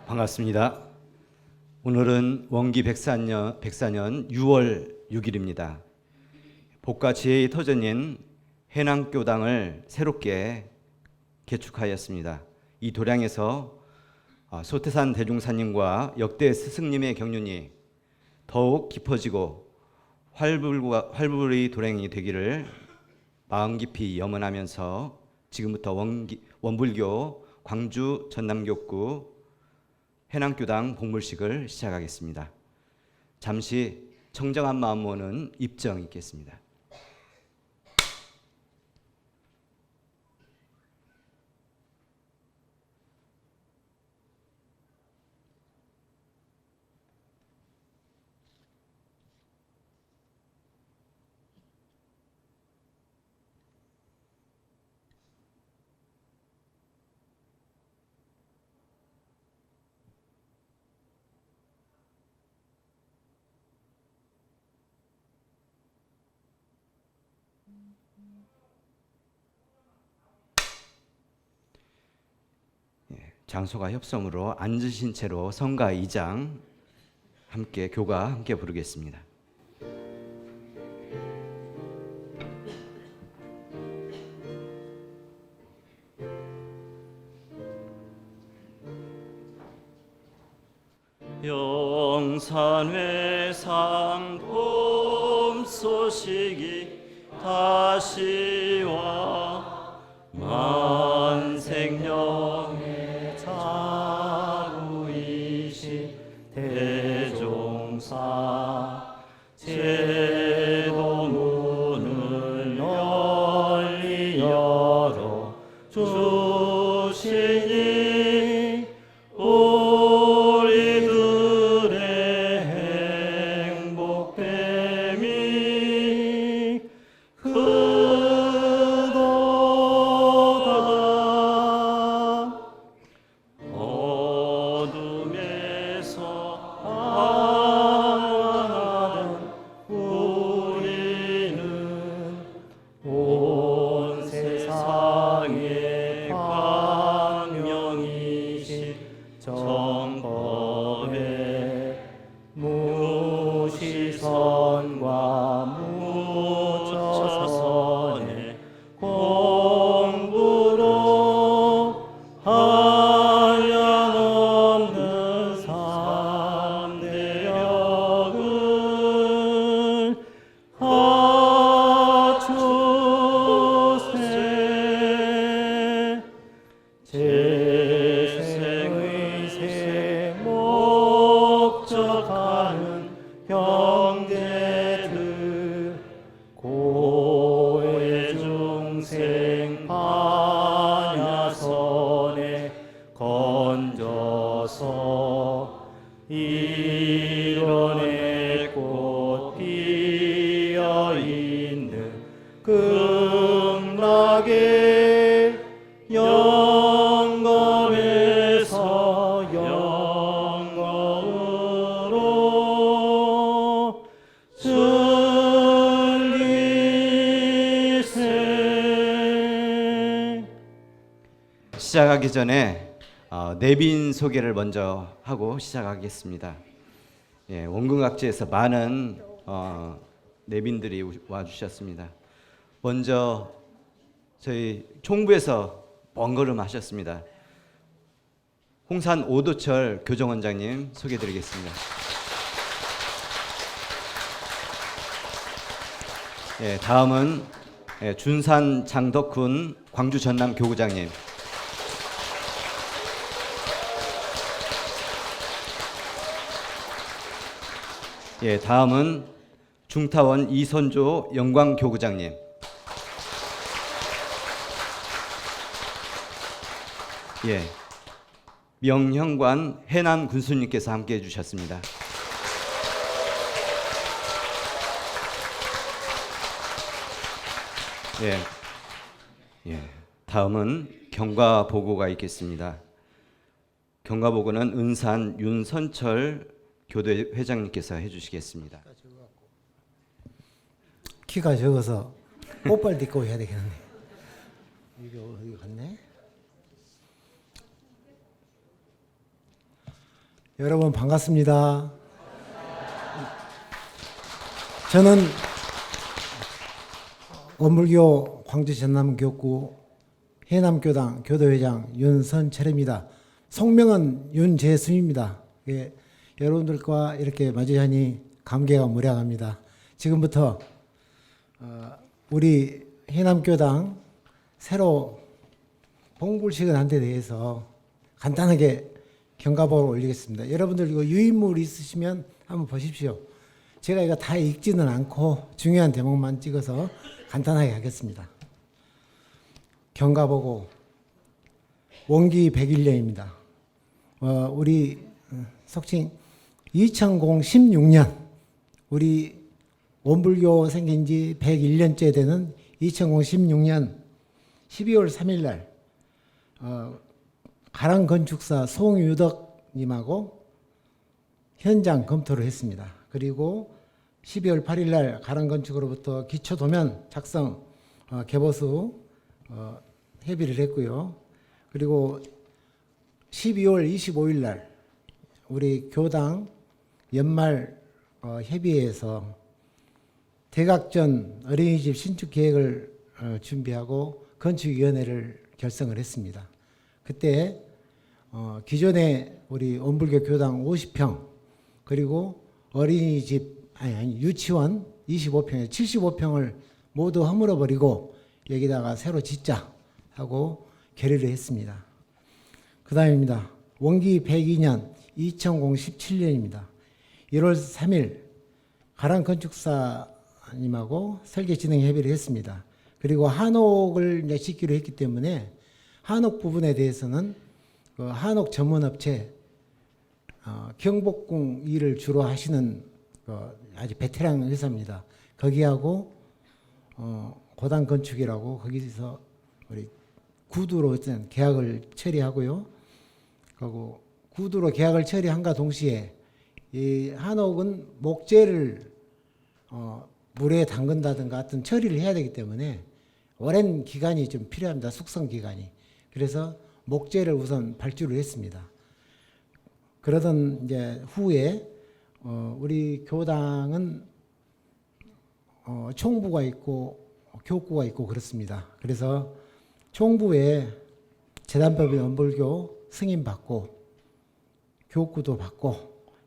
반갑습니다. 오늘은 원기 104년 6월 6일입니다. 복과 지혜의 터전인 해남교당을 새롭게 개축하였습니다. 이 도량에서 소태산 대종사님과 역대 스승님의 경륜이 더욱 깊어지고 활불의 도량이 되기를 마음 깊이 염원하면서 지금부터 원불교 광주 전남교구 해남교당 복물식을 시작하겠습니다. 잠시 청정한 마음 모는 입정 있겠습니다. 장소가 협성으로 앉으신 채로 성가 2장 함께 교가 함께 부르겠습니다. 영산회 상봄 소식이 다시와 만생명의 자루이신 대종사 제도문을 널리 열어 주시니 우리들의 행복됨이 크도다. 어둠에서 방황하던 우리는 온 세상의 광명이신 정법의 무시선과 무처선의 공부로 한량없는 삼대력을 갖추세. 재생의 새 목적하는 형제들 고해 중생 반야선에 건져서 이런의 꽃 피어있는 극락의 영검에서 영검으로 즐기세. 시작하기 전에 내빈 소개를 먼저 하고 시작하겠습니다. 원근각지에서 많은 내빈들이 와주셨습니다. 먼저 저희 총부에서 먼 걸음 하셨습니다. 홍산 오도철 교정원장님 소개드리겠습니다. 다음은 준산 장덕훈 광주 전남 교구장님. 다음은 중타원 이선조 영광 교구장님. 명형관 해남 군수님께서 함께 해주셨습니다. 다음은 경과보고가 있겠습니다. 경과보고는 은산 윤선철 교대 회장님께서 해주시겠습니다. 키가 적어서 옷발 딛고 해야 되겠네. 이게 어디 갔네? 여러분 반갑습니다. 저는 원불교 광주 전남교구 해남교당 교도회장 윤선철입니다. 성명은 윤재수입니다. 예, 여러분들과 이렇게 마주하니 감개가 무량합니다. 지금부터 우리 해남교당 새로 봉불식은 한 데 대해서 간단하게 경과보고를 올리겠습니다. 여러분들 이거 유인물 있으시면 한번 보십시오. 제가 이거 다 읽지는 않고 중요한 대목만 찍어서 간단하게 하겠습니다. 경과보고 원기 101년입니다. 우리 속칭 2016년 우리 원불교 생긴 지 101년째 되는 2016년 12월 3일 날 가랑건축사 송유덕님하고 현장 검토를 했습니다. 그리고 12월 8일 날 가랑건축으로부터 기초도면 작성 개보수 협의를 했고요. 그리고 12월 25일 날 우리 교당 연말 협의회에서 대각전 어린이집 신축 계획을 준비하고 건축위원회를 결성을 했습니다. 그때 기존에 우리 원불교 교당 50평 그리고 어린이집 아니 유치원 25평에 75평을 모두 허물어 버리고 여기다가 새로 짓자 하고 결의를 했습니다. 그 다음입니다. 원기 102년 2017년입니다. 1월 3일 가랑건축사님하고 설계 진행 협의를 했습니다. 그리고 한옥을 이제 짓기로 했기 때문에 한옥 부분에 대해서는 그 한옥 전문업체 경복궁 일을 주로 하시는 아주 베테랑 회사입니다. 거기하고 고단건축이라고 거기서 우리 구두로 계약을 처리하고요. 그리고 구두로 계약을 처리한과 동시에 이 한옥은 목재를 물에 담근다든가 같은 처리를 해야 되기 때문에 오랜 기간이 좀 필요합니다. 숙성 기간이. 그래서 목재를 우선 발주를 했습니다. 그러던 이제 후에 우리 교당은 총부가 있고 교구가 있고 그렇습니다. 그래서 총부에 재단법인 원불교 승인 받고 교구도 받고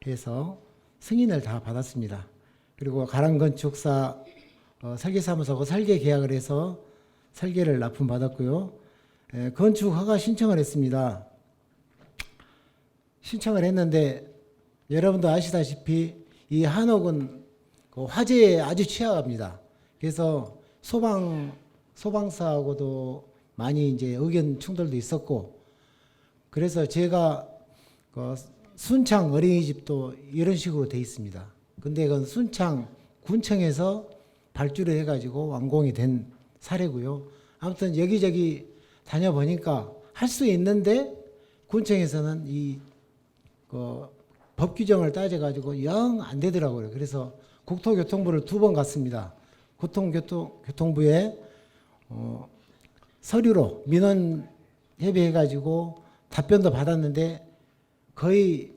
해서 승인을 다 받았습니다. 그리고 가랑건축사 설계사무소하고 설계 계약을 해서 설계를 납품받았고요. 건축 허가 신청을 했습니다. 신청을 했는데 여러분도 아시다시피 이 한옥은 그 화재에 아주 취약합니다. 그래서 소방사하고도 많이 이제 의견 충돌도 있었고, 그래서 제가 그 순창 어린이집도 이런 식으로 돼 있습니다. 근데 그건 순창 군청에서 발주를 해가지고 완공이 된 사례고요. 아무튼 여기저기 다녀보니까 할 수 있는데 군청에서는 이 법 규정을 따져가지고 영 안 되더라고요. 그래서 국토교통부를 2번 갔습니다. 교통부에 서류로 민원 협의해가지고 답변도 받았는데 거의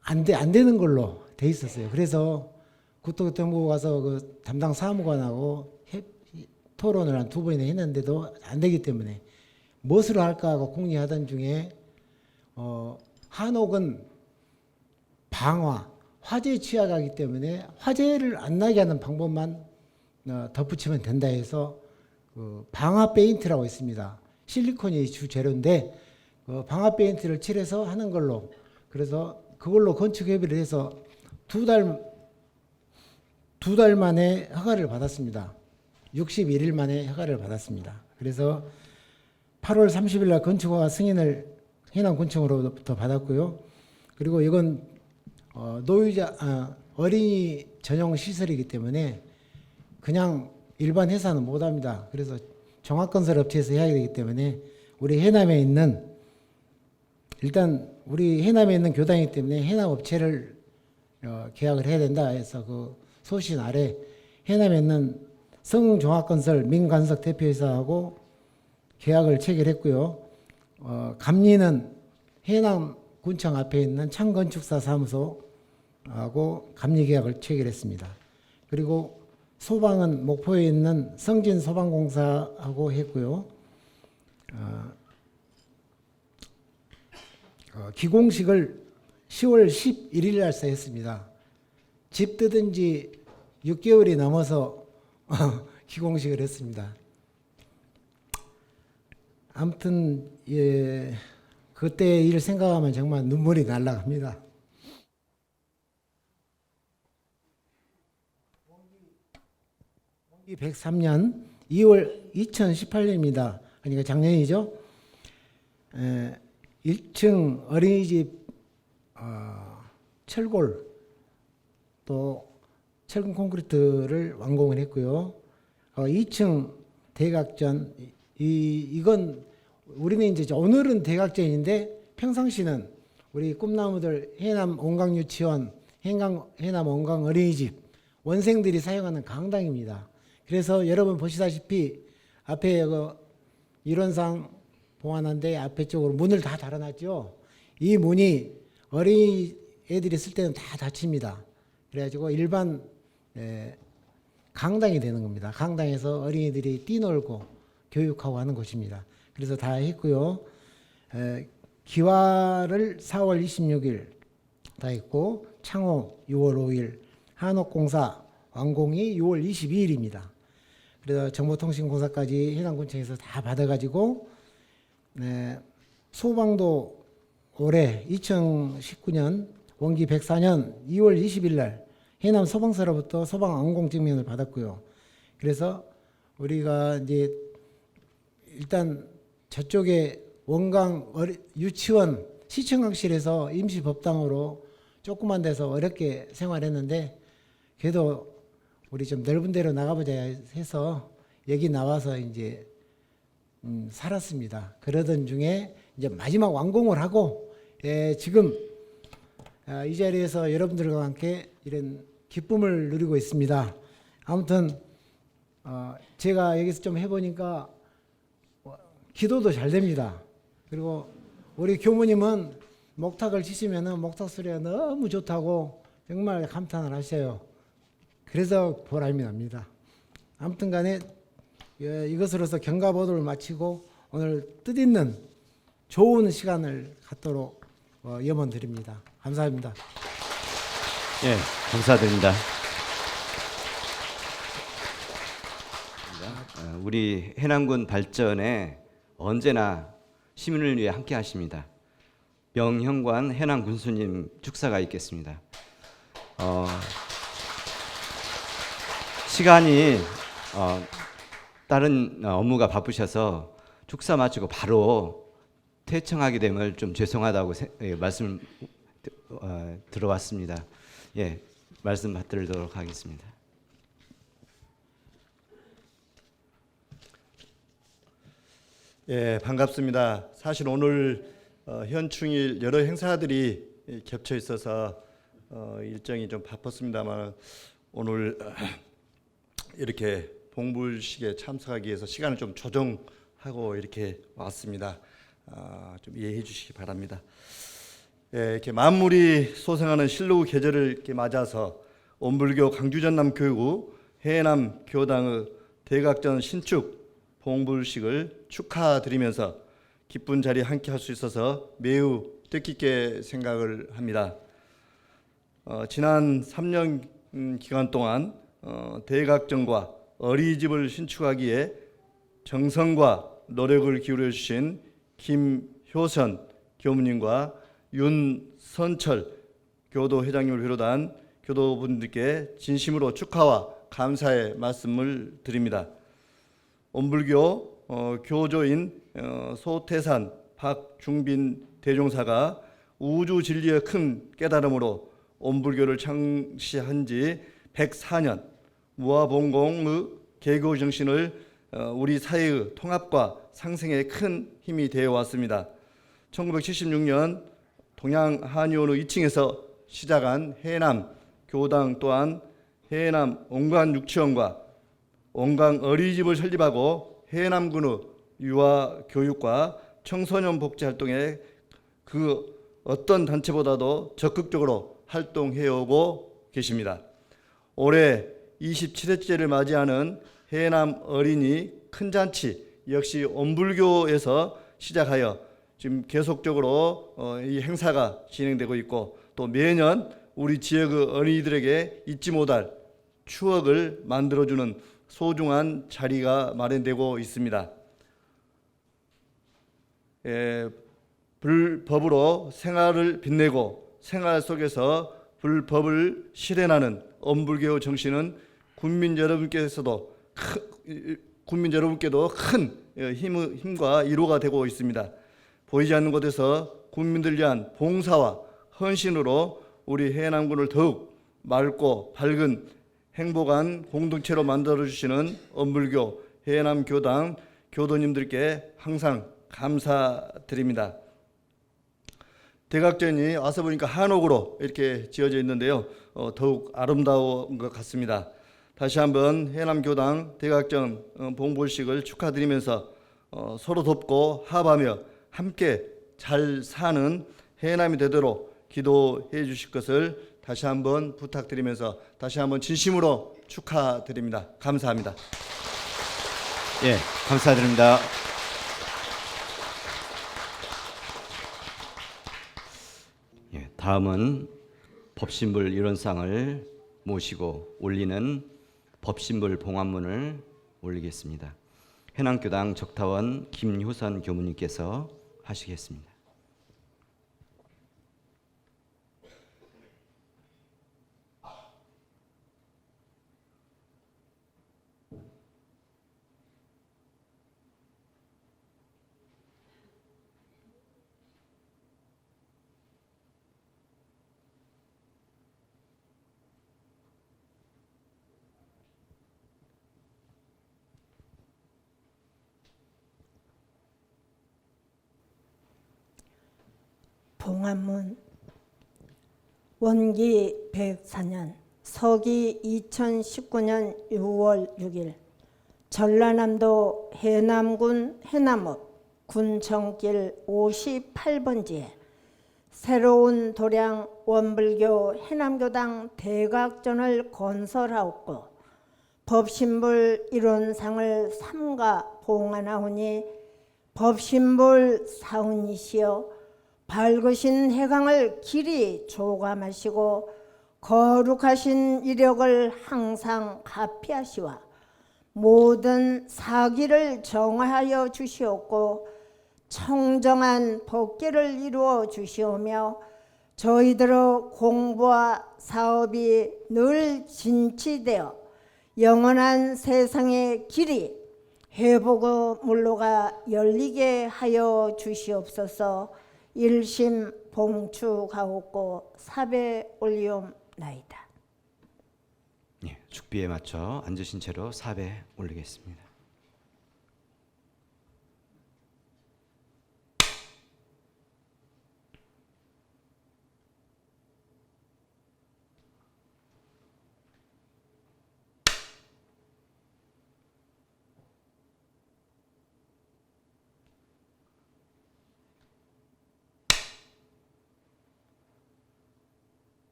안 되는 걸로 돼 있었어요. 그래서 국토교통부 가서 그 담당 사무관하고 토론을 한 2번이나 했는데도 안 되기 때문에 무엇으로 할까 하고 궁리하던 중에 한옥은 방화, 화재에 취약하기 때문에 화재를 안 나게 하는 방법만 덧붙이면 된다 해서 그 방화 페인트라고 있습니다. 실리콘이 주 재료인데 그 방화 페인트를 칠해서 하는 걸로, 그래서 그걸로 건축 협의를 해서 두 달 만에 허가를 받았습니다. 61일 만에 허가를 받았습니다. 그래서 8월 30일 날 건축허가 승인을 해남군청으로부터 받았고요. 그리고 이건 어린이 전용 시설이기 때문에 그냥 일반 회사는 못합니다. 그래서 종합건설 업체에서 해야 되기 때문에 우리 해남에 있는, 일단 우리 해남에 있는 교당이기 때문에 해남 업체를 계약을 해야 된다 해서 그 소신 아래 해남에 있는 성종합건설 민관석 대표이사하고 계약을 체결했고요. 감리는 해남 군청 앞에 있는 창건축사 사무소하고 감리계약을 체결했습니다. 그리고 소방은 목포에 있는 성진소방공사하고 했고요. 기공식을 10월 11일 날서 했습니다. 집 뜯은 지 6개월이 넘어서 기공식을 했습니다. 아무튼 예, 그때 일 생각하면 정말 눈물이 날라갑니다. 원기 103년 2월 2018년입니다. 그러니까 작년이죠. 1층 어린이집 철골 또 철근 콘크리트를 완공을 했고요. 2층 대각전 이건 우리는 이제 오늘은 대각전인데 평상시는 우리 꿈나무들 해남 온강유치원, 해남 온강 어린이집 원생들이 사용하는 강당입니다. 그래서 여러분 보시다시피 앞에 일원상 봉안한데 앞에 쪽으로 문을 다 달아놨죠. 이 문이 어린이 애들이 쓸 때는 다 닫힙니다. 그래가지고 일반 강당이 되는 겁니다. 강당에서 어린이들이 뛰놀고 교육하고 하는 곳입니다. 그래서 다 했고요. 기와를 4월 26일 다 했고 창호 6월 5일, 한옥공사 완공이 6월 22일입니다. 그래서 정보통신공사까지 해남군청에서 다 받아가지고 소방도 올해 2019년 원기 104년 2월 20일 날 해남 소방서로부터 소방 완공증명을 받았고요. 그래서 우리가 이제 일단 저쪽에 원강 유치원 시청강실에서 임시법당으로 조그만 데서 어렵게 생활했는데 그래도 우리 좀 넓은 데로 나가보자 해서 여기 나와서 이제 살았습니다. 그러던 중에 이제 마지막 완공을 하고 지금 이 자리에서 여러분들과 함께 이런 기쁨을 누리고 있습니다. 아무튼 제가 여기서 좀 해보니까 기도도 잘 됩니다. 그리고 우리 교무님은 목탁을 치시면은 목탁 소리가 너무 좋다고 정말 감탄을 하셔요. 그래서 보람이 납니다. 아무튼 간에 이것으로서 경과보도를 마치고 오늘 뜻있는 좋은 시간을 갖도록 염원드립니다. 감사합니다. 예, 감사드립니다. 우리 해남군 발전에 언제나 시민을 위해 함께 하십니다. 명형관 해남 군수님 축사가 있겠습니다. 시간이 다른 업무가 바쁘셔서 축사 마치고 바로 퇴청하게 됨을 좀 죄송하다고 말씀 들어왔습니다. 예, 말씀 받들도록 하겠습니다. 예, 반갑습니다. 사실 오늘 현충일 여러 행사들이 겹쳐 있어서 일정이 좀 바빴습니다만 오늘 이렇게 봉불식에 참석하기 위해서 시간을 좀 조정하고 이렇게 왔습니다. 좀 이해해 주시기 바랍니다. 예, 이렇게 만물이 소생하는 실로 계절을 이렇게 맞아서 온불교 강주전남교구 해남 교당의 대각전 신축 봉불식을 축하드리면서 기쁜 자리에 함께 할 수 있어서 매우 뜻깊게 생각을 합니다. 지난 3년 기간 동안 대각전과 어린이집을 신축하기에 정성과 노력을 기울여 주신 김효선 교무님과 윤선철 교도회장님을 비롯한 교도분들께 진심으로 축하와 감사의 말씀을 드립니다. 온불교 교조인 소태산 박중빈 대종사가 우주 진리의 큰 깨달음으로 온불교를 창시한 지 104년 무아봉공의 개교 정신을 우리 사회의 통합과 상생에 큰 힘이 되어 왔습니다. 1976년 동양 한의원의 2층에서 시작한 해남 교당 또한 해남 온강 유치원과 온강 어린이집을 설립하고 해남군의 유아 교육과 청소년 복지 활동에 그 어떤 단체보다도 적극적으로 활동해오고 계십니다. 올해 27회째를 맞이하는 해남 어린이 큰잔치 역시 온불교에서 시작하여 지금 계속적으로 이 행사가 진행되고 있고, 또 매년 우리 지역의 어린이들에게 잊지 못할 추억을 만들어주는 소중한 자리가 마련되고 있습니다. 불법으로 생활을 빛내고 생활 속에서 불법을 실현하는 온불교 정신은 국민 여러분께도 큰 힘과 위로가 되고 있습니다. 보이지 않는 곳에서 국민들 위한 봉사와 헌신으로 우리 해남군을 더욱 맑고 밝은 행복한 공동체로 만들어주시는 온불교 해남교당 교도님들께 항상 감사드립니다. 대각전이 와서 보니까 한옥으로 이렇게 지어져 있는데요. 더욱 아름다운 것 같습니다. 다시 한번 해남교당 대각전 봉불식을 축하드리면서 서로 돕고 합하며 함께 잘 사는 해남이 되도록 기도해 주실 것을 다시 한번 부탁드리면서 다시 한번 진심으로 축하드립니다. 감사합니다. 예, 감사드립니다. 예, 다음은 법신불 일원상을 모시고 올리는 법신불 봉안문을 올리겠습니다. 해남교당 적타원 김효선 교무님께서 하시겠습니다. 봉안문. 원기 104년 서기 2019년 6월 6일 전라남도 해남군 해남읍 군정길 58번지에 새로운 도량 원불교 해남교당 대각전을 건설하였고 법신불 일원상을 삼가 봉안하오니 법신불 사운이시여 밝으신 해강을 길이 조감하시고 거룩하신 이력을 항상 가피하시와 모든 사기를 정화하여 주시옵고 청정한 법계를 이루어 주시오며 저희들의 공부와 사업이 늘 진치되어 영원한 세상의 길이 회복의 물로가 열리게 하여 주시옵소서. 일심 봉축하옵고 사배 올리옵나이다. 예, 축비에 맞춰 앉으신 채로 사배 올리겠습니다.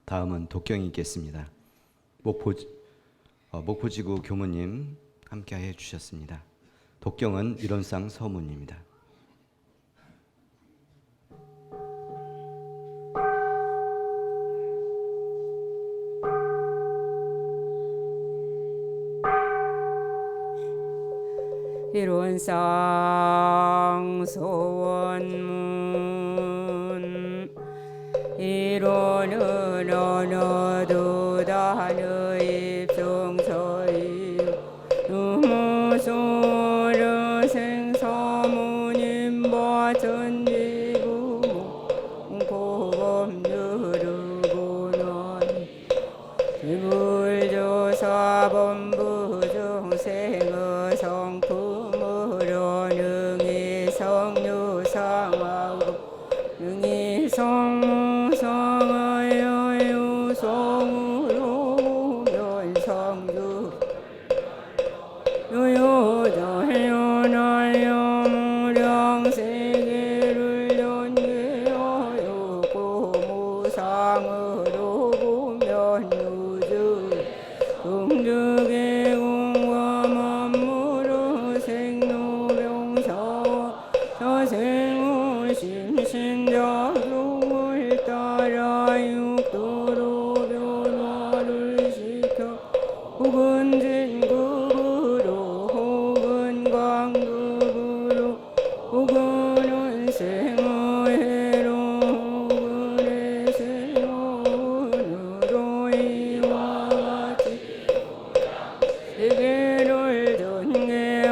다음은 독경이 있겠습니다. 목포지구 교무님 함께해 주셨습니다. 독경은 일원상 서문입니다. 일원상 소원문 일원은 어느도 단의 입성서이 누무소르 생사무님과 전지부모 고범 누르고는 이불조사본부 중생의 성품으로 능히 성류상하고 능이성무성하여 유성으로 면성주 요요자연하여 무량세계를 연계하여 고무상으로 보면 유주 동득의 공과 만물의 생로병사와 자생의 심신작용을 따라 육도로 변화를 시켜 혹은 진급으로 혹은 강급으로 혹은 생어해로 혹은 해생어으로 이와 같이 세계를 전개하였나니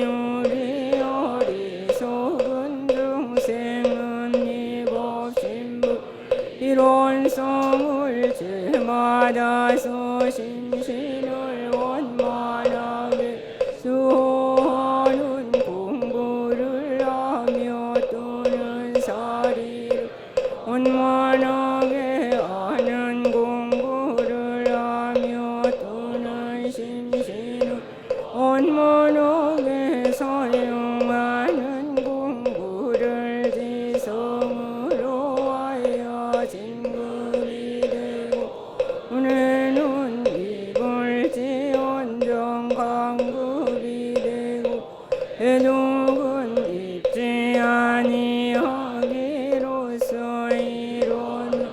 우리 어리석은 중생은 이법신부 이론성을 제맞아서 심신을 원만하게 수호하는 공부를 하며 또는 사리를 원만하게 하는 공부를 하며 또는 심신을 원만하게 사용하는 공부를 지성으로 하여 진급이 되고 은혜는 이불지언정 강급이 되고 해독은 입지 아니하기로서 이론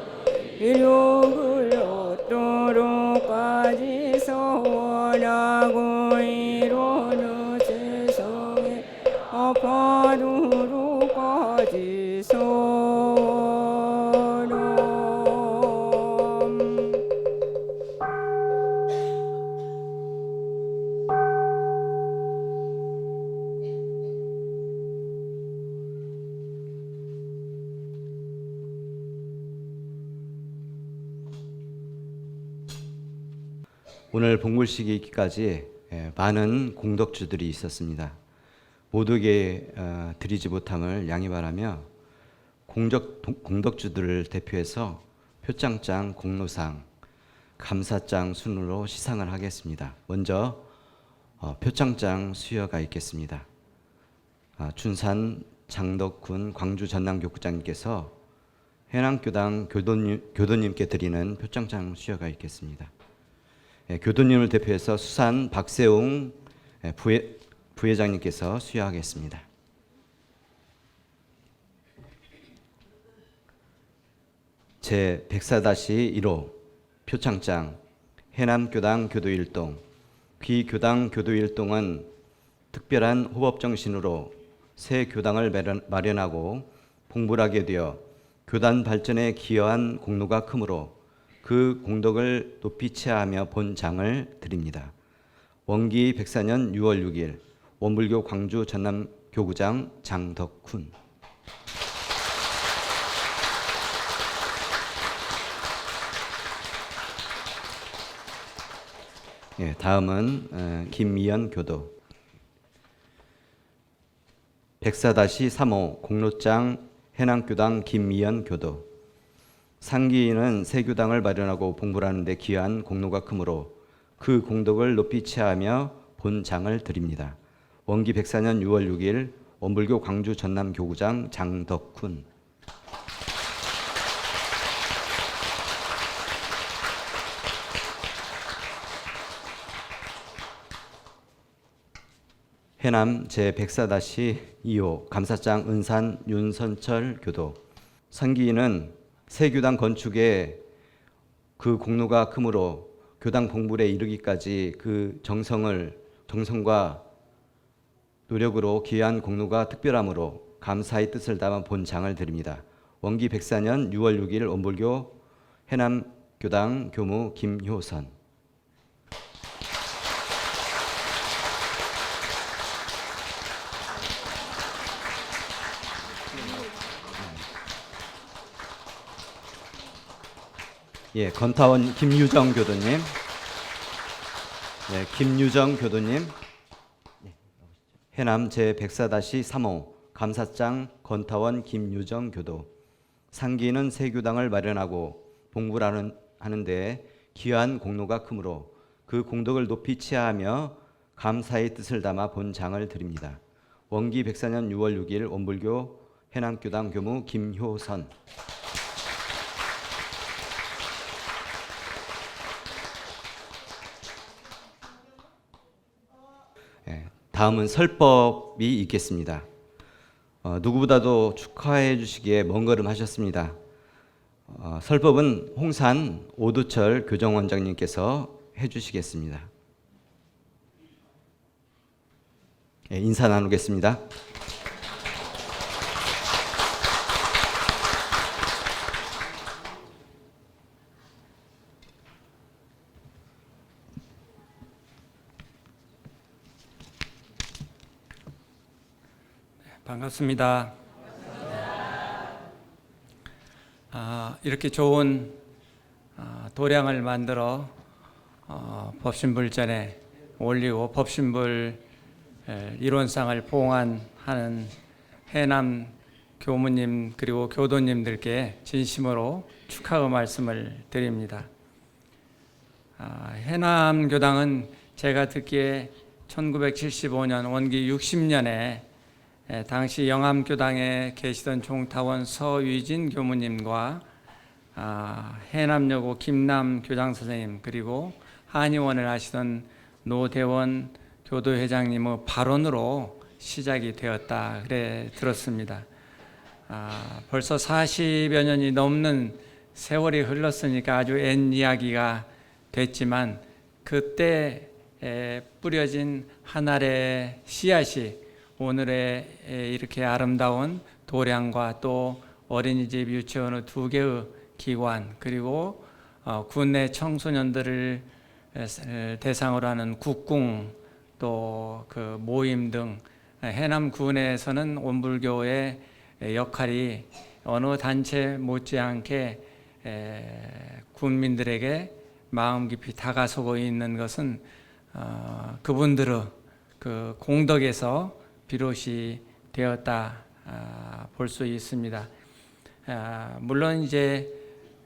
이욕을 얻도록까지 서원하고 이론의 재성에 아파도록까지 서원함. 오늘 봉불식이 있기까지 많은 공덕주들이 있었습니다. 모두에게 드리지 못함을 양해 바라며 공덕주들을 대표해서 표창장, 공로상, 감사장 순으로 시상을 하겠습니다. 먼저 표창장 수여가 있겠습니다. 춘산 장덕군 광주 전남교구장님께서 해남교당 교도님께 드리는 표창장 수여가 있겠습니다. 교도님을 대표해서 수산 박세웅 부회장님께서 수여하겠습니다. 제 104-1호 표창장 해남교당 교도일동 귀교당 교도일동은 특별한 호법정신으로 새 교당을 마련하고 봉불하게 되어 교단 발전에 기여한 공로가 크므로 그 공덕을 높이 체하며 본 장을 드립니다. 원기 104년 6월 6일 원불교 광주 전남교구장 장덕훈. 다음은 김미연 교도. 104-3호 공로장 해남교당 김미연 교도. 상기인은 새 교당을 마련하고 봉불하는 데 기여한 공로가 크므로 그 공덕을 높이 체하며 본장을 드립니다. 원기 104년 6월 6일 원불교 광주 전남교구장 장덕훈. 해남 제104-2호 감사장 은산 윤선철 교도. 상기인은 새 교당 건축에 그 공로가 크므로 교당 봉불에 이르기까지 그 정성과 노력으로 기여한 공로가 특별하므로 감사의 뜻을 담아 본장을 드립니다. 원기 104년 6월 6일 원불교 해남교당 교무 김효선. 건타원 김유정 교도님. 김유정 교도님. 해남 제104-3호 감사장 건타원 김유정 교도. 상기인은 새 교당을 마련하고 봉부를 하는데 기여한 공로가 크므로 그 공덕을 높이 치하하며 감사의 뜻을 담아 본 장을 드립니다. 원기 104년 6월 6일 원불교 해남교당 교무 김효선. 다음은 설법이 있겠습니다. 누구보다도 축하해 주시기에 먼 걸음 하셨습니다. 설법은 홍산 오두철 교정원장님께서 해주시겠습니다. 인사 나누겠습니다. 반갑습니다. 이렇게 좋은 도량을 만들어 법신불전에 올리고 법신불 일원상을 봉안하는 해남 교무님 그리고 교도님들께 진심으로 축하의 말씀을 드립니다. 해남교당은 제가 듣기에 1975년 원기 60년에 당시 영암교당에 계시던 종타원 서위진 교무님과 해남여고 김남 교장선생님 그리고 한의원을 하시던 노대원 교도회장님의 발언으로 시작이 되었다 그래 들었습니다. 벌써 40여 년이 넘는 세월이 흘렀으니까 아주 옛 이야기가 됐지만 그때 뿌려진 한 알의 씨앗이 오늘의 이렇게 아름다운 도량과 또 어린이집 유치원의 2개의 기관 그리고 국내 청소년들을 대상으로 하는 국궁 또 그 모임 등 해남군에서는 원불교의 역할이 어느 단체 못지않게 국민들에게 마음 깊이 다가서고 있는 것은 그분들의 그 공덕에서 비롯이 되었다 볼 수 있습니다. 물론 이제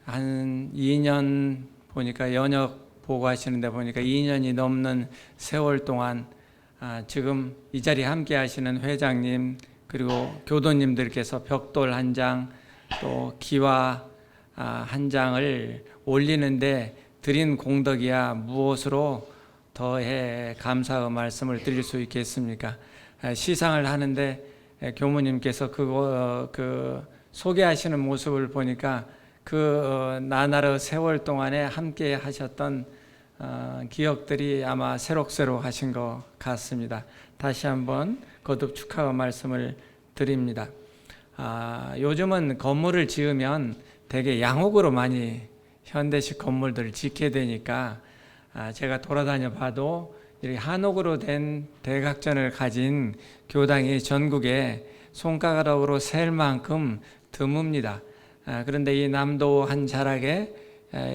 한 2년 보니까 연역 보고하시는데 보니까 2년이 넘는 세월 동안 지금 이 자리에 함께 하시는 회장님 그리고 교도님들께서 벽돌 한 장 또 기와 한 장을 올리는데 드린 공덕이야 무엇으로 더해 감사의 말씀을 드릴 수 있겠습니까? 시상을 하는데 교무님께서 그 소개하시는 모습을 보니까 그 나날의 세월 동안에 함께 하셨던 기억들이 아마 새록새록 하신 것 같습니다. 다시 한번 거듭 축하의 말씀을 드립니다. 요즘은 건물을 지으면 되게 양옥으로 많이 현대식 건물들을 짓게 되니까 제가 돌아다녀 봐도 이렇게 한옥으로 된 대각전을 가진 교당이 전국에 손가락으로 셀 만큼 드뭅니다. 그런데 이 남도 한 자락에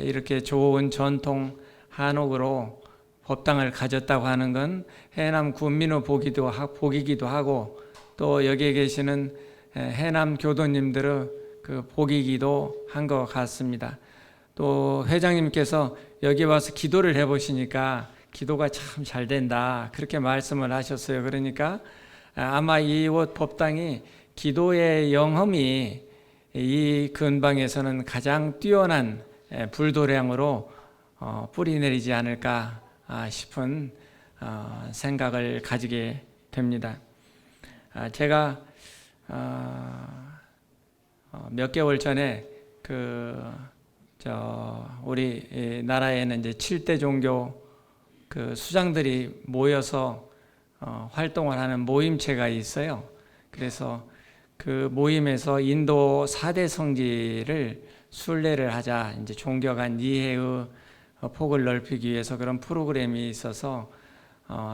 이렇게 좋은 전통 한옥으로 법당을 가졌다고 하는 건 해남 군민의 복이기도 하고 또 여기에 계시는 해남 교도님들의 그 복이기도 한 것 같습니다. 또 회장님께서 여기 와서 기도를 해보시니까 기도가 참 잘 된다 그렇게 말씀을 하셨어요. 그러니까 아마 이 법당이 기도의 영험이 이 근방에서는 가장 뛰어난 불도량으로 뿌리내리지 않을까 싶은 생각을 가지게 됩니다. 제가 몇 개월 전에 우리 나라에는 이제 7대 종교 그 수장들이 모여서 활동을 하는 모임체가 있어요. 그래서 그 모임에서 인도 4대 성지를 순례를 하자 이제 종교 간 이해의 폭을 넓히기 위해서 그런 프로그램이 있어서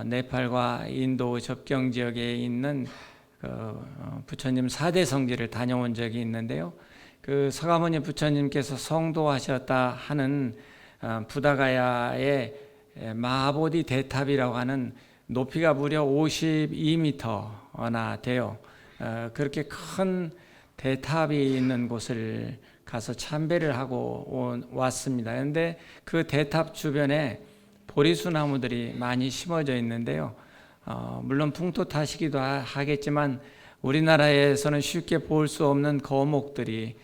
네팔과 인도 접경 지역에 있는 부처님 4대 성지를 다녀온 적이 있는데요. 그 서가모니 부처님께서 성도하셨다 하는 부다가야의 마하보디 대탑이라고 하는 높이가 무려 52m나 돼요. 그렇게 큰 대탑이 있는 곳을 가서 참배를 하고 왔습니다. 그런데 그 대탑 주변에 보리수 나무들이 많이 심어져 있는데요. 물론 풍토타시기도 하겠지만 우리나라에서는 쉽게 볼 수 없는 거목들이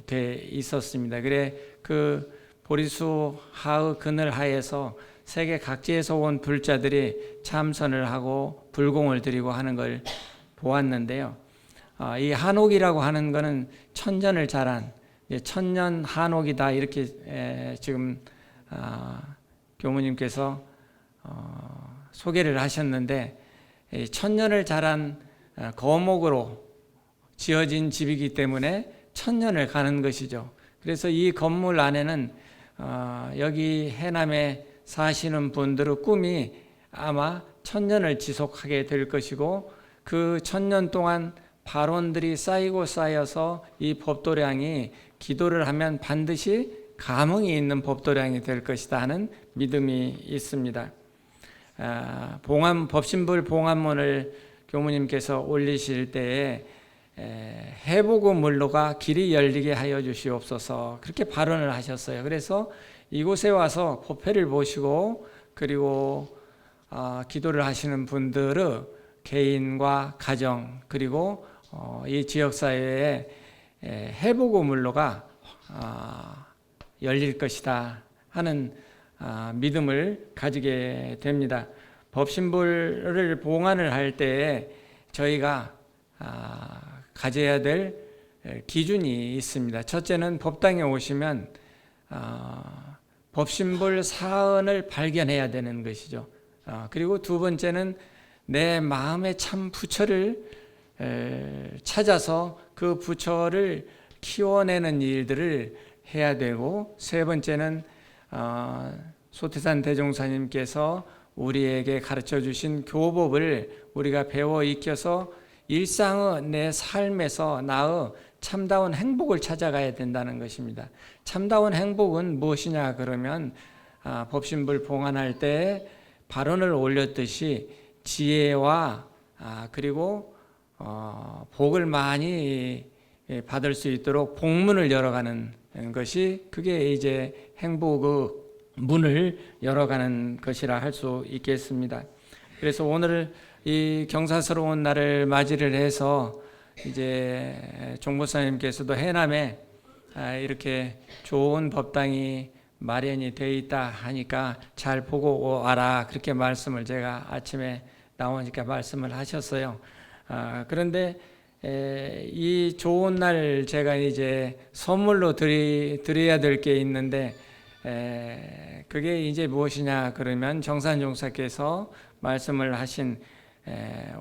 돼 있었습니다. 그래 그 보리수 하의 그늘 하에서 세계 각지에서 온 불자들이 참선을 하고 불공을 드리고 하는 걸 보았는데요. 이 한옥이라고 하는 것은 천년을 자란 천년 한옥이다 이렇게 지금 교무님께서 소개를 하셨는데, 천년을 자란 거목으로 지어진 집이기 때문에 천년을 가는 것이죠. 그래서 이 건물 안에는 여기 해남에 사시는 분들의 꿈이 아마 천년을 지속하게 될 것이고, 그 천년 동안 발언들이 쌓이고 쌓여서 이 법도량이 기도를 하면 반드시 감흥이 있는 법도량이 될 것이다 하는 믿음이 있습니다. 법신불 봉안문을 교무님께서 올리실 때에 해보고 물로가 길이 열리게 하여 주시옵소서 그렇게 발언을 하셨어요. 그래서 이곳에 와서 법회를 보시고 그리고 기도를 하시는 분들의 개인과 가정 그리고 이 지역사회에 해보고 물로가 열릴 것이다 하는 믿음을 가지게 됩니다. 법신불을 봉안을 할 때에 저희가 가져야 될 기준이 있습니다. 첫째는 법당에 오시면 법신불 사언을 발견해야 되는 것이죠. 그리고 두 번째는 내 마음의 참 부처를 찾아서 그 부처를 키워내는 일들을 해야 되고, 세 번째는 소태산 대종사님께서 우리에게 가르쳐 주신 교법을 우리가 배워 익혀서 일상의 내 삶에서 나의 참다운 행복을 찾아가야 된다는 것입니다. 참다운 행복은 무엇이냐 그러면 법신불 봉안할 때 발언을 올렸듯이 지혜와 그리고 복을 많이 받을 수 있도록 복문을 열어가는 것이 그게 이제 행복의 문을 열어가는 것이라 할 수 있겠습니다. 그래서 오늘 이 경사스러운 날을 맞이를 해서 이제 종보사님께서도 해남에 이렇게 좋은 법당이 마련이 되어 있다 하니까 잘 보고 와라 그렇게 말씀을 제가 아침에 나오니까 말씀을 하셨어요. 그런데 이 좋은 날 제가 이제 선물로 드려야 될 게 있는데 그게 이제 무엇이냐 그러면 정산종사께서 말씀을 하신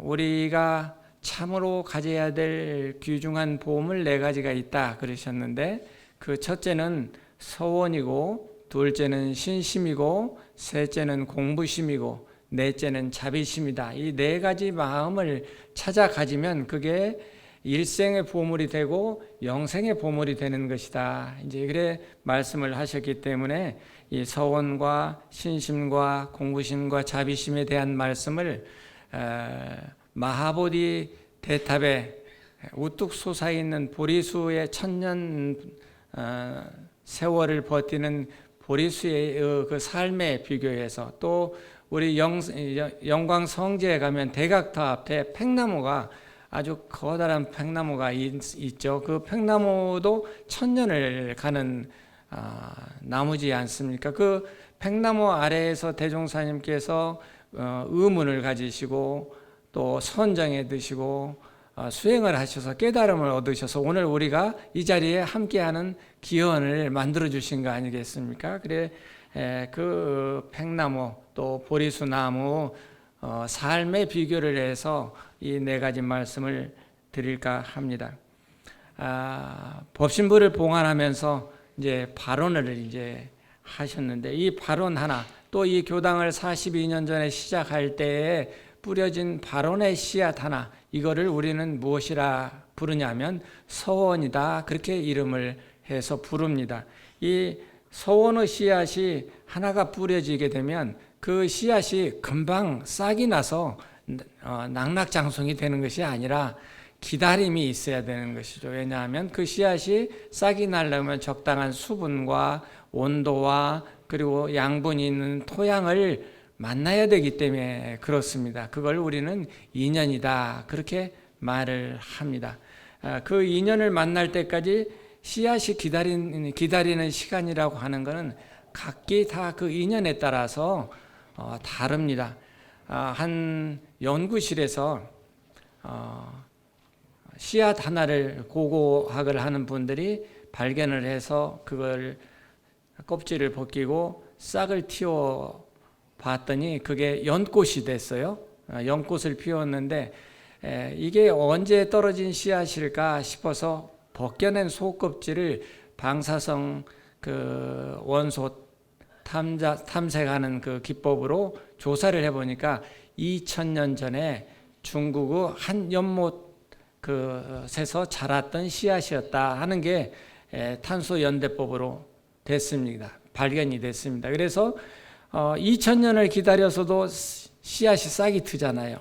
우리가 참으로 가져야 될 귀중한 보물 4가지가 있다 그러셨는데, 그 첫째는 서원이고, 둘째는 신심이고, 셋째는 공부심이고, 넷째는 자비심이다. 이 4가지 마음을 찾아 가지면 그게 일생의 보물이 되고 영생의 보물이 되는 것이다. 이제 그래 말씀을 하셨기 때문에 이 서원과 신심과 공부심과 자비심에 대한 말씀을 마하보디 대탑에 우뚝 솟아있는 보리수의 천년 세월을 버티는 보리수의 그 삶에 비교해서, 또 우리 영광 성지에 가면 대각터 앞에 팽나무가 아주 커다란 팽나무가 있죠. 그 팽나무도 천년을 가는 나무지 않습니까? 그 팽나무 아래에서 대종사님께서 의문을 가지시고 또 선정에 드시고 수행을 하셔서 깨달음을 얻으셔서 오늘 우리가 이 자리에 함께하는 기원을 만들어 주신 거 아니겠습니까? 그래 그 팽나무 또 보리수나무 삶의 비교를 해서 이 4가지 말씀을 드릴까 합니다. 법신불을 봉안하면서 이제 발언을 이제 하셨는데, 이 발언 하나, 또 이 교당을 42년 전에 시작할 때에 뿌려진 발언의 씨앗 하나, 이거를 우리는 무엇이라 부르냐면 서원이다 그렇게 이름을 해서 부릅니다. 이 서원의 씨앗이 하나가 뿌려지게 되면 그 씨앗이 금방 싹이 나서 낙낙장송이 되는 것이 아니라 기다림이 있어야 되는 것이죠. 왜냐하면 그 씨앗이 싹이 나려면 적당한 수분과 온도와 그리고 양분이 있는 토양을 만나야 되기 때문에 그렇습니다. 그걸 우리는 인연이다 그렇게 말을 합니다. 그 인연을 만날 때까지 씨앗이 기다리는 시간이라고 하는 것은 각기 다 그 인연에 따라서 다릅니다. 한 연구실에서 씨앗 하나를 고고학을 하는 분들이 발견을 해서 그걸 껍질을 벗기고 싹을 틔워 봤더니 그게 연꽃이 됐어요. 연꽃을 피웠는데 이게 언제 떨어진 씨앗일까 싶어서 벗겨낸 속껍질을 방사성 그 원소 탐색하는 그 기법으로 조사를 해보니까 2000년 전에 중국의 한 연못에서 자랐던 씨앗이었다 하는 게 탄소연대법으로 됐습니다. 발견이 됐습니다. 그래서 2000년을 기다려서도 씨앗이 싹이 트잖아요.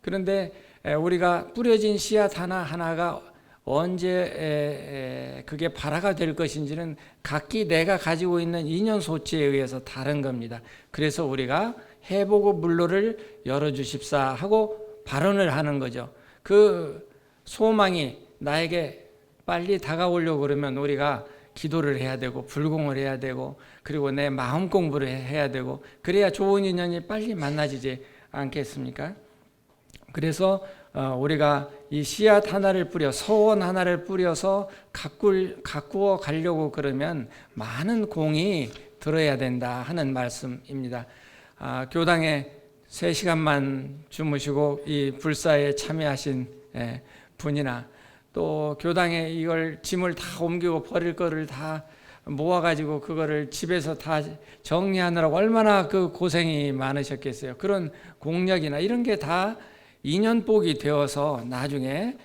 그런데 우리가 뿌려진 씨앗 하나하나가 언제 그게 발화가 될 것인지는 각기 내가 가지고 있는 인연 소치에 의해서 다른 겁니다. 그래서 우리가 해보고 물로를 열어주십사 하고 발언을 하는 거죠. 그 소망이 나에게 빨리 다가오려고 그러면 우리가 기도를 해야 되고 불공을 해야 되고 그리고 내 마음 공부를 해야 되고 그래야 좋은 인연이 빨리 만나지지 않겠습니까? 그래서 우리가 이 씨앗 하나를 뿌려 서원 하나를 뿌려서 가꾸어 가려고 그러면 많은 공이 들어야 된다 하는 말씀입니다. 교당에 3시간만 주무시고 이 불사에 참여하신 분이나 또 교당에 이걸 짐을 다 옮기고 버릴 거를 다 모아가지고 그거를 집에서 다 정리하느라고 얼마나 그 고생이 많으셨겠어요. 그런 공력이나 이런 게 다 인연복이 되어서 나중에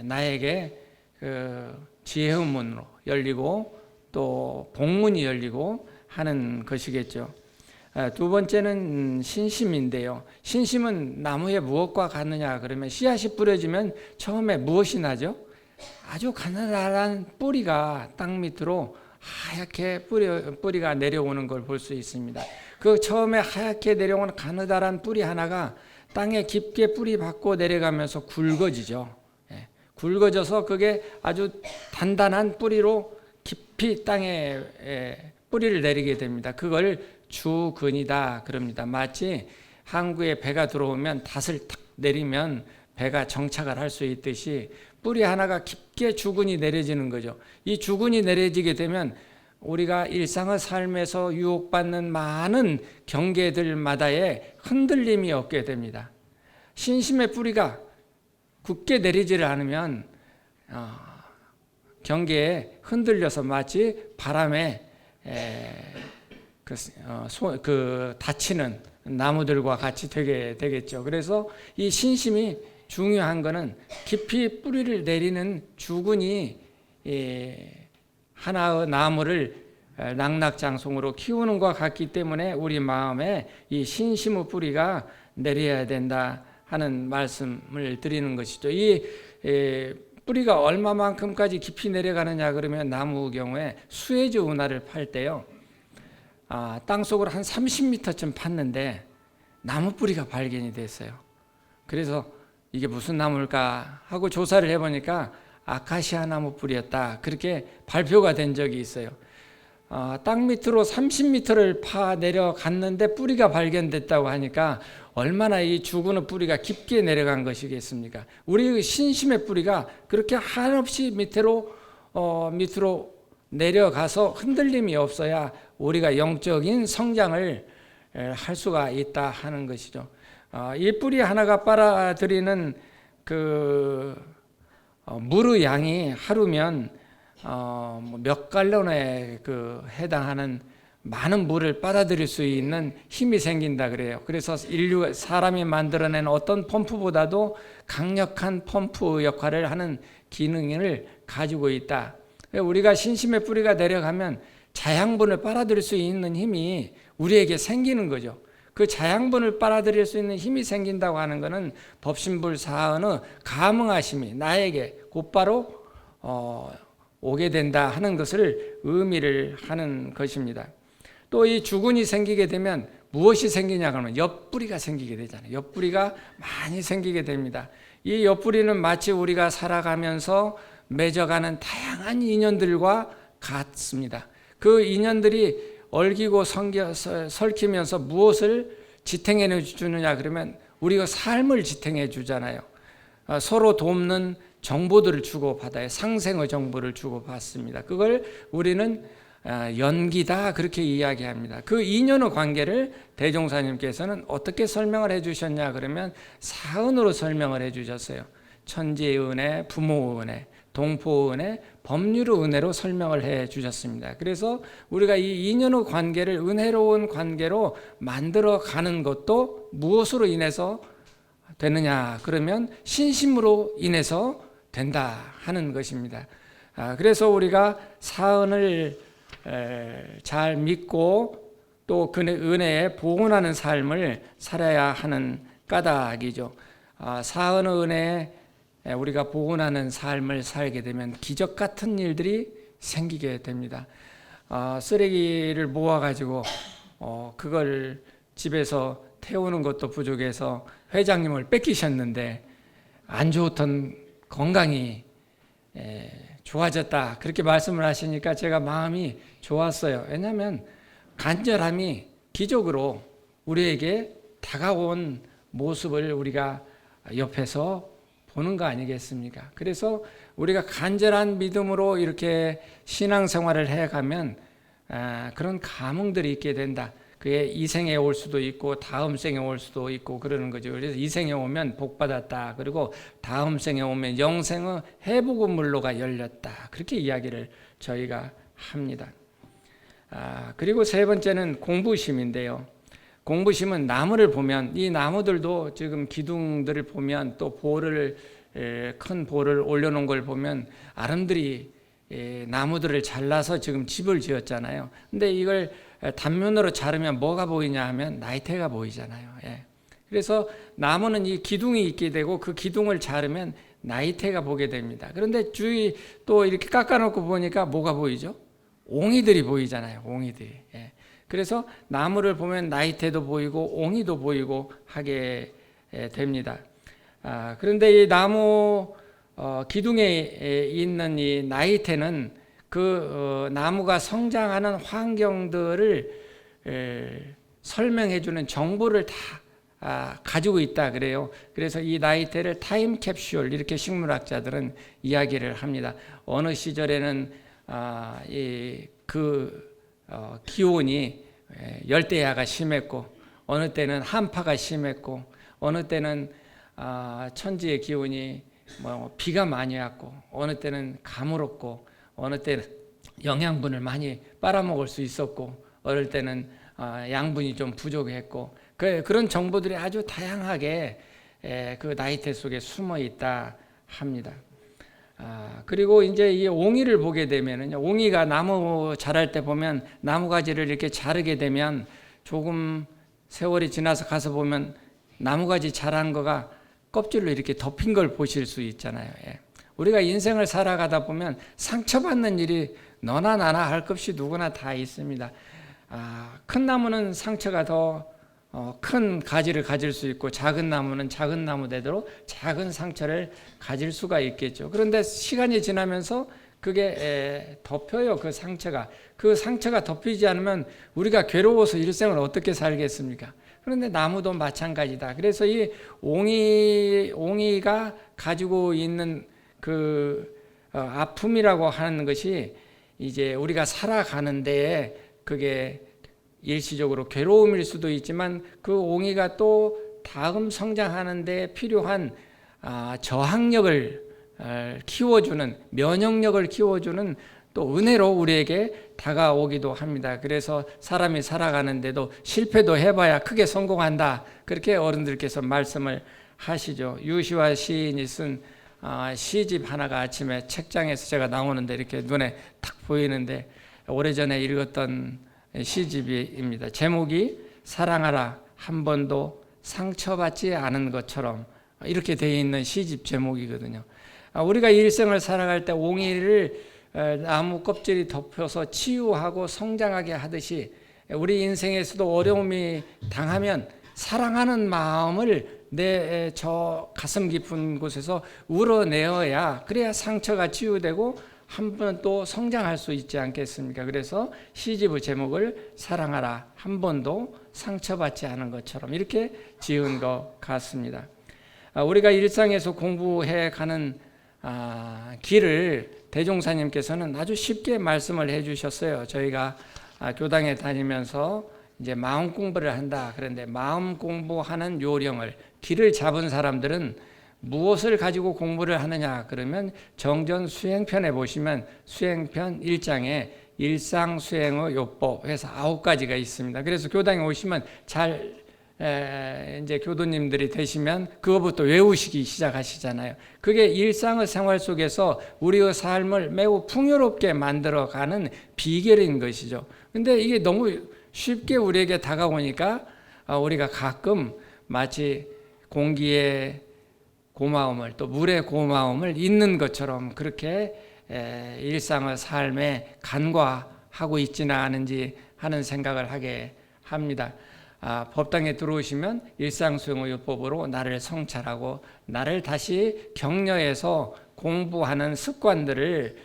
나에게 그 지혜의 문으로 열리고 또 복문이 열리고 하는 것이겠죠. 두 번째는 신심인데요. 신심은 나무에 무엇과 같느냐 그러면 씨앗이 뿌려지면 처음에 무엇이 나죠? 아주 가느다란 뿌리가 땅 밑으로 하얗게 뿌리가 내려오는 걸 볼 수 있습니다. 그 처음에 하얗게 내려오는 가느다란 뿌리 하나가 땅에 깊게 뿌리 박고 내려가면서 굵어지죠. 굵어져서 그게 아주 단단한 뿌리로 깊이 땅에 뿌리를 내리게 됩니다. 그걸 주근이다 그럽니다. 마치 항구에 배가 들어오면 닷을 탁 내리면 배가 정착을 할 수 있듯이 뿌리 하나가 깊게 주근이 내려지는 거죠. 이 주근이 내려지게 되면 우리가 일상의 삶에서 유혹받는 많은 경계들마다의 흔들림이 없게 됩니다. 신심의 뿌리가 굳게 내리지를 않으면 경계에 흔들려서 마치 바람에 다치는 나무들과 같이 되게 되겠죠. 그래서 이 신심이 중요한 것은 깊이 뿌리를 내리는 주근이 하나의 나무를 낙낙장송으로 키우는 것과 같기 때문에 우리 마음에 이 신심의 뿌리가 내려야 된다 하는 말씀을 드리는 것이죠. 이 뿌리가 얼마만큼까지 깊이 내려가느냐 그러면 나무 경우에 수에즈 운하를 팔 때요. 땅속으로 한 30m쯤 팠는데 나무 뿌리가 발견이 됐어요. 그래서 이게 무슨 나무일까 하고 조사를 해보니까 아카시아 나무 뿌리였다. 그렇게 발표가 된 적이 있어요. 땅 밑으로 30m를 파 내려갔는데 뿌리가 발견됐다고 하니까 얼마나 이 죽은 뿌리가 깊게 내려간 것이겠습니까? 우리 신심의 뿌리가 그렇게 한없이 밑으로 내려가서 흔들림이 없어야 우리가 영적인 성장을 할 수가 있다 하는 것이죠. 이 뿌리 하나가 빨아들이는 물의 양이 하루면 몇 갈론에 해당하는 많은 물을 빨아들일 수 있는 힘이 생긴다 그래요. 그래서 사람이 만들어낸 어떤 펌프보다도 강력한 펌프 역할을 하는 기능을 가지고 있다. 우리가 신심의 뿌리가 내려가면 자양분을 빨아들일 수 있는 힘이 우리에게 생기는 거죠. 그 자양분을 빨아들일 수 있는 힘이 생긴다고 하는 것은 법신불사언의 감응하심이 나에게 곧바로 오게 된다 하는 것을 의미를 하는 것입니다. 또 이 주군이 생기게 되면 무엇이 생기냐 그러면 옆구리가 생기게 되잖아요. 옆구리가 많이 생기게 됩니다. 이 옆구리는 마치 우리가 살아가면서 맺어가는 다양한 인연들과 같습니다. 그 인연들이 얽히고 설키면서 무엇을 지탱해 주느냐 그러면 우리가 삶을 지탱해 주잖아요. 서로 돕는 정보들을 주고받아요. 상생의 정보를 주고받습니다. 그걸 우리는 연기다 그렇게 이야기합니다. 그 인연의 관계를 대종사님께서는 어떻게 설명을 해 주셨냐 그러면 사은으로 설명을 해 주셨어요. 천지의 은혜, 부모의 은혜, 동포의 은혜, 법률의 은혜로 설명을 해 주셨습니다. 그래서 우리가 이 인연의 관계를 은혜로운 관계로 만들어 가는 것도 무엇으로 인해서 되느냐 그러면 신심으로 인해서 된다 하는 것입니다. 그래서 우리가 사은을 잘 믿고 또 그 은혜에 보응하는 삶을 살아야 하는 까닭이죠. 사은의 은혜에 우리가 보응하는 삶을 살게 되면 기적 같은 일들이 생기게 됩니다. 쓰레기를 모아가지고 그걸 집에서 태우는 것도 부족해서 회장님을 뺏기셨는데 안 좋던 건강이 좋아졌다 그렇게 말씀을 하시니까 제가 마음이 좋았어요. 왜냐하면 간절함이 기적으로 우리에게 다가온 모습을 우리가 옆에서 보는 거 아니겠습니까? 그래서 우리가 간절한 믿음으로 이렇게 신앙생활을 해가면 그런 감흥들이 있게 된다. 그게 이 생에 올 수도 있고 다음 생에 올 수도 있고 그러는 거죠. 그래서 이 생에 오면 복 받았다. 그리고 다음 생에 오면 영생의 회복의 물로가 열렸다. 그렇게 이야기를 저희가 합니다. 그리고 세 번째는 공부심인데요. 공부심은 나무를 보면 이 나무들도 지금 기둥들을 보면 또 큰 볼을 올려놓은 걸 보면 아름들이 나무들을 잘라서 지금 집을 지었잖아요. 근데 이걸 단면으로 자르면 뭐가 보이냐 하면 나이테가 보이잖아요. 그래서 나무는 이 기둥이 있게 되고 그 기둥을 자르면 나이테가 보게 됩니다. 그런데 주위 또 이렇게 깎아놓고 보니까 뭐가 보이죠? 옹이들이 보이잖아요. 옹이들이. 그래서 나무를 보면 나이테도 보이고 옹이도 보이고 하게 됩니다. 그런데 이 나무 기둥에 있는 이 나이테는 그 나무가 성장하는 환경들을 설명해 주는 정보를 다 가지고 있다 그래요. 그래서 이 나이테를 타임캡슐 이렇게 식물학자들은 이야기를 합니다. 어느 시절에는 기온이 열대야가 심했고 어느 때는 한파가 심했고 어느 때는 천지의 기온이 비가 많이 왔고 어느 때는 가물었고 어느 때는 영양분을 많이 빨아먹을 수 있었고 어느 때는 양분이 좀 부족했고 그런 정보들이 아주 다양하게 그 나이테 속에 숨어 있다 합니다. 그리고 이제 이 옹이를 보게 되면은 옹이가 나무 자랄 때 보면 나무 가지를 이렇게 자르게 되면 조금 세월이 지나서 가서 보면 나무 가지 자란 거가 껍질로 이렇게 덮인 걸 보실 수 있잖아요. 우리가 인생을 살아가다 보면 상처받는 일이 너나 나나 할 것 없이 누구나 다 있습니다. 큰 나무는 상처가 더 큰 가지를 가질 수 있고 작은 나무는 작은 나무대로 작은 상처를 가질 수가 있겠죠. 그런데 시간이 지나면서 그게 덮여요. 그 상처가 덮이지 않으면 우리가 괴로워서 일생을 어떻게 살겠습니까? 그런데 나무도 마찬가지다. 그래서 이 옹이가 가지고 있는 그 아픔이라고 하는 것이 이제 우리가 살아가는데 그게 일시적으로 괴로움일 수도 있지만 그 옹이가 또 다음 성장하는 데 필요한 저항력을 키워주는 면역력을 키워주는 또 은혜로 우리에게 다가오기도 합니다. 그래서 사람이 살아가는데도 실패도 해봐야 크게 성공한다. 그렇게 어른들께서 말씀을 하시죠. 유시화 시인이 쓴 시집 하나가 아침에 책장에서 제가 나오는데 이렇게 눈에 탁 보이는데 오래전에 읽었던 시집입니다. 제목이 사랑하라 한 번도 상처받지 않은 것처럼 이렇게 되어 있는 시집 제목이거든요. 우리가 일생을 살아갈 때 옹이를 나무 껍질이 덮여서 치유하고 성장하게 하듯이 우리 인생에서도 어려움이 당하면 사랑하는 마음을 내 저 가슴 깊은 곳에서 우러내어야 그래야 상처가 치유되고 한 번 또 성장할 수 있지 않겠습니까? 그래서 시집의 제목을 사랑하라, 한 번도 상처받지 않은 것처럼 이렇게 지은 것 같습니다. 우리가 일상에서 공부해 가는 길을 대종사님께서는 아주 쉽게 말씀을 해 주셨어요. 저희가 교당에 다니면서 이제 마음 공부를 한다. 그런데 마음 공부하는 요령을 길을 잡은 사람들은 무엇을 가지고 공부를 하느냐 그러면 정전 수행편에 보시면 수행편 1장에 일상수행의 요법 해서 9가지가 있습니다. 그래서 교당에 오시면 이제 교도님들이 되시면 그거부터 외우시기 시작하시잖아요. 그게 일상의 생활 속에서 우리의 삶을 매우 풍요롭게 만들어가는 비결인 것이죠. 근데 이게 너무 쉽게 우리에게 다가오니까 우리가 가끔 마치 공기의 고마움을 또 물의 고마움을 잊는 것처럼 그렇게 일상의 삶에 간과하고 있지는 않은지 하는 생각을 하게 합니다. 법당에 들어오시면 일상수행의 요법으로 나를 성찰하고 나를 다시 격려해서 공부하는 습관들을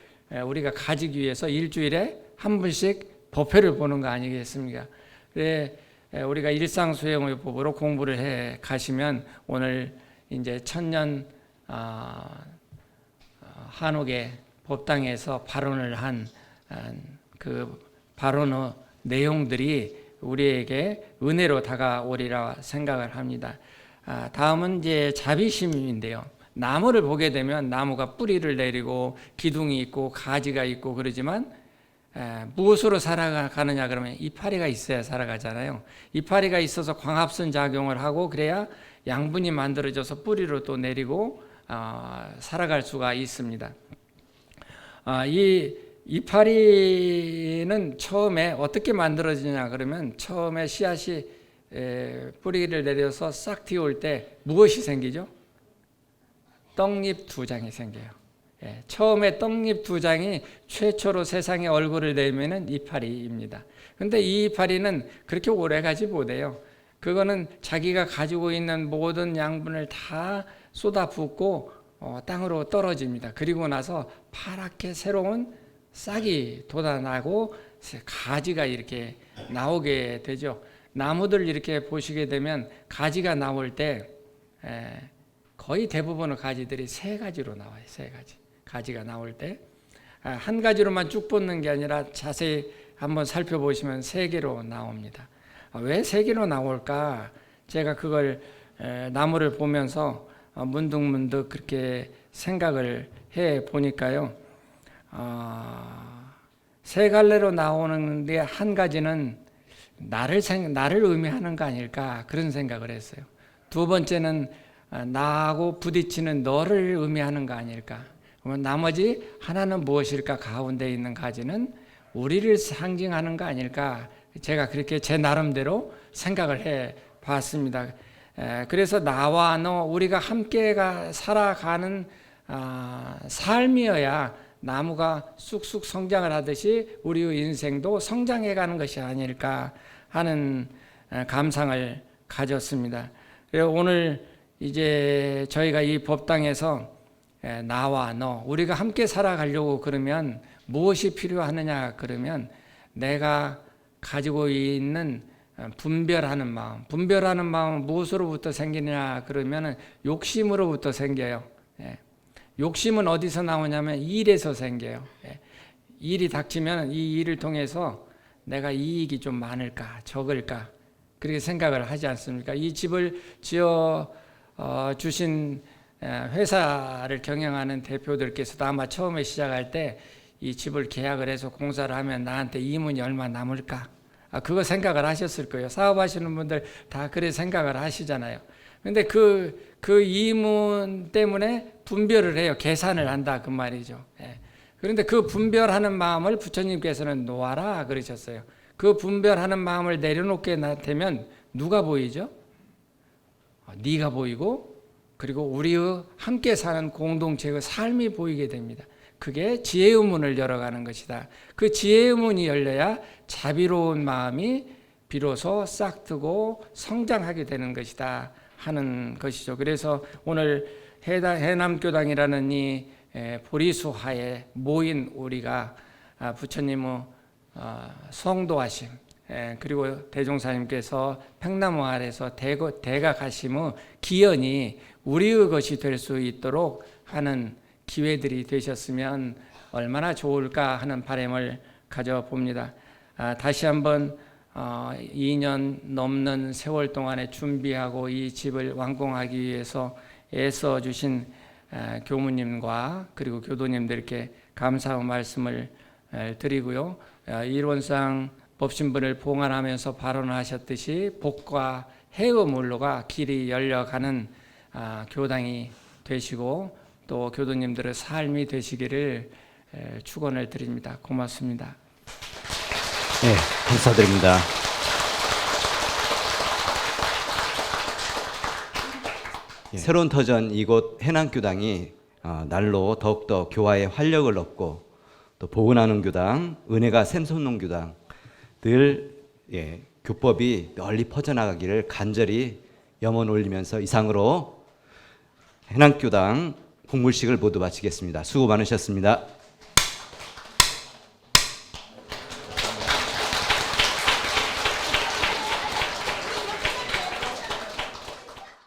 우리가 가지기 위해서 일주일에 한 번씩 법회를 보는 거 아니겠습니까? 그래 우리가 일상수행의 요법으로 공부를 해 가시면 오늘 이제 천년 한옥의 법당에서 발언을 한 그 발언의 내용들이 우리에게 은혜로 다가오리라 생각을 합니다. 다음은 이제 자비심인데요. 나무를 보게 되면 나무가 뿌리를 내리고 기둥이 있고 가지가 있고 그러지만 무엇으로 살아가느냐 그러면 이파리가 있어야 살아가잖아요. 이파리가 있어서 광합선 작용을 하고 그래야 양분이 만들어져서 뿌리로 또 내리고 살아갈 수가 있습니다. 이 이파리는 처음에 어떻게 만들어지냐 그러면 처음에 씨앗이 뿌리를 내려서 싹 튀어올 때 무엇이 생기죠? 떡잎 2장이 생겨요. 처음에 떡잎 2장이 최초로 세상에 얼굴을 내미는 이파리입니다. 그런데 이 이파리는 그렇게 오래 가지 못해요. 그거는 자기가 가지고 있는 모든 양분을 다 쏟아붓고 땅으로 떨어집니다. 그리고 나서 파랗게 새로운 싹이 돋아나고 가지가 이렇게 나오게 되죠. 나무들 이렇게 보시게 되면 가지가 나올 때 거의 대부분의 가지들이 3가지로 나와요. 3가지 가지가 나올 때 한 가지로만 쭉 뻗는 게 아니라 자세히 한번 살펴보시면 3개로 나옵니다. 왜 3개로 나올까? 제가 그걸 나무를 보면서 문득문득 그렇게 생각을 해 보니까요. 3갈래로 나오는데 한 가지는 나를 의미하는 거 아닐까 그런 생각을 했어요. 2번째는 나하고 부딪히는 너를 의미하는 거 아닐까. 그러면 나머지 하나는 무엇일까? 가운데 있는 가지는 우리를 상징하는 거 아닐까. 제가 그렇게 제 나름대로 생각을 해 봤습니다. 그래서 나와 너 우리가 함께 살아가는 삶이어야 나무가 쑥쑥 성장을 하듯이 우리의 인생도 성장해 가는 것이 아닐까 하는 감상을 가졌습니다. 그래서 오늘 이제 저희가 이 법당에서 나와 너 우리가 함께 살아가려고 그러면 무엇이 필요하느냐 그러면 내가 가지고 있는 분별하는 마음은 무엇으로부터 생기냐 그러면 욕심으로부터 생겨요. 욕심은 어디서 나오냐면 일에서 생겨요. 일이 닥치면 이 일을 통해서 내가 이익이 좀 많을까 적을까 그렇게 생각을 하지 않습니까? 이 집을 지어 주신 회사를 경영하는 대표들께서도 아마 처음에 시작할 때 이 집을 계약을 해서 공사를 하면 나한테 이문이 얼마 남을까? 그거 생각을 하셨을 거예요. 사업하시는 분들 다 그래 생각을 하시잖아요. 근데 그 이문 때문에 분별을 해요. 계산을 한다 그 말이죠. 그런데 그 분별하는 마음을 부처님께서는 놓아라 그러셨어요. 그 분별하는 마음을 내려놓게 되면 누가 보이죠? 네가 보이고 그리고 우리의 함께 사는 공동체의 삶이 보이게 됩니다. 그게 지혜의 문을 열어가는 것이다. 그 지혜의 문이 열려야 자비로운 마음이 비로소 싹트고 성장하게 되는 것이다 하는 것이죠. 그래서 오늘 해남교당이라는 이 보리수하에 모인 우리가 부처님의 성도하심 그리고 대종사님께서 평나무 아래서 대각하심의 기연이 우리의 것이 될 수 있도록 하는 기회들이 되셨으면 얼마나 좋을까 하는 바람을 가져봅니다. 다시 한번 2년 넘는 세월 동안에 준비하고 이 집을 완공하기 위해서 애써주신 교무님과 그리고 교도님들께 감사의 말씀을 드리고요. 이론상 법신분을 봉안하면서 발언하셨듯이 복과 해의 물로가 길이 열려가는 교당이 되시고 또 교도님들의 삶이 되시기를 축원을 드립니다. 고맙습니다. 네, 감사드립니다. 새로운 터전 이곳 해남교당이 날로 더욱더 교화의 활력을 얻고 또 복원하는 교당, 은혜가 샘솟는 교당 늘 교법이 널리 퍼져나가기를 간절히 염원 올리면서 이상으로 해남교당 공물식을 모두 마치겠습니다. 수고 많으셨습니다.